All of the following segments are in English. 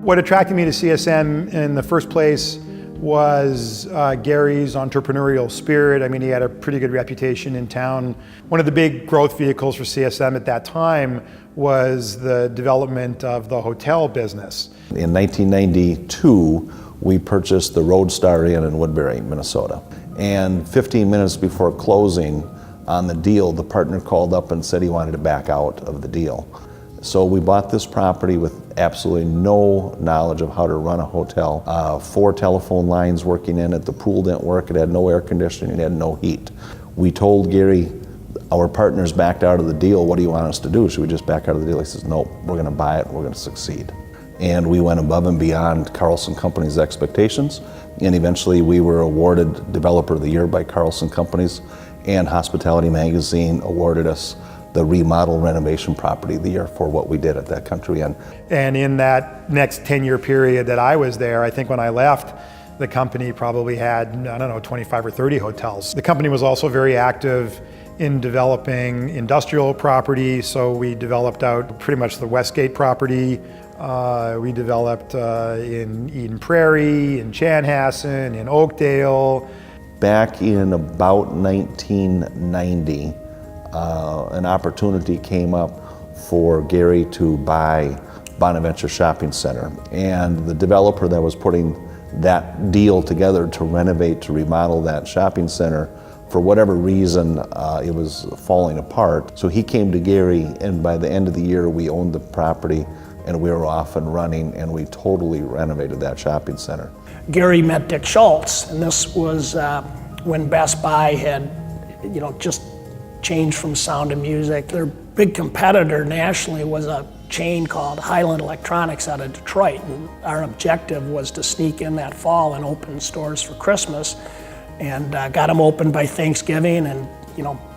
What attracted me to CSM in the first place was Gary's entrepreneurial spirit. I mean, he had a pretty good reputation in town. One of the big growth vehicles for CSM at that time was the development of the hotel business. In 1992, we purchased the Roadstar Inn in Woodbury, Minnesota. And 15 minutes before closing on the deal, the partner called up and said he wanted to back out of the deal. So we bought this property with absolutely no knowledge of how to run a hotel. 4 telephone lines working in it, the pool didn't work, it had no air conditioning, it had no heat. We told Gary, our partners backed out of the deal, what do you want us to do? Should we just back out of the deal? He says, nope, we're gonna buy it, we're gonna succeed. And we went above and beyond Carlson Companies' expectations, and eventually we were awarded Developer of the Year by Carlson Companies, and Hospitality Magazine awarded us the remodel renovation property of the year for what we did at that Country Inn. And in that next 10-year period that I was there, I think when I left, the company probably had, I don't know, 25 or 30 hotels. The company was also very active in developing industrial property, so we developed out pretty much the Westgate property. We developed in Eden Prairie, in Chanhassen, in Oakdale. Back in about 1990, an opportunity came up for Gary to buy Bonaventure Shopping Center. And the developer that was putting that deal together to renovate, to remodel that shopping center, for whatever reason, it was falling apart. So he came to Gary, and by the end of the year, we owned the property and we were off and running, and we totally renovated that shopping center. Gary met Dick Schultz, and this was when Best Buy had, just changed from Sound of Music. Their big competitor nationally was a chain called Highland Electronics out of Detroit. And our objective was to sneak in that fall and open stores for Christmas, and got them open by Thanksgiving. And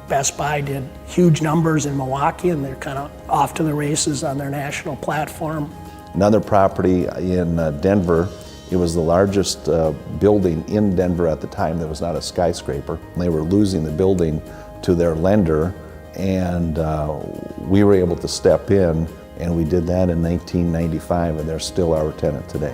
Best Buy did huge numbers in Milwaukee, and they're kind of off to the races on their national platform. Another property in Denver, it was the largest building in Denver at the time that was not a skyscraper. They were losing the building to their lender, and we were able to step in, and we did that in 1995, and they're still our tenant today.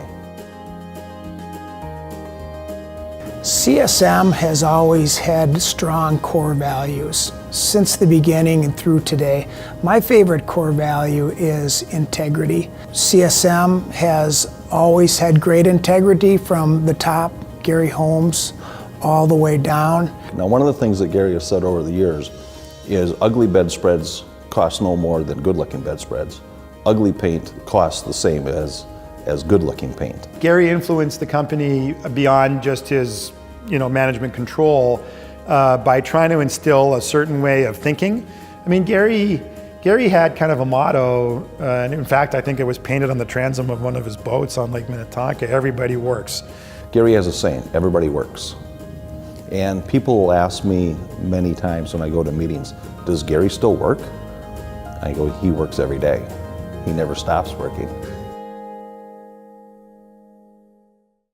CSM has always had strong core values since the beginning and through today. My favorite core value is integrity. CSM has always had great integrity from the top, Gary Holmes, all the way down. Now, one of the things that Gary has said over the years is ugly bedspreads cost no more than good-looking bedspreads. Ugly paint costs the same as good-looking paint. Gary influenced the company beyond just his, management control by trying to instill a certain way of thinking. I mean, Gary had kind of a motto, and in fact, I think it was painted on the transom of one of his boats on Lake Minnetonka: everybody works. Gary has a saying, everybody works. And people will ask me many times when I go to meetings, does Gary still work? I go, he works every day. He never stops working.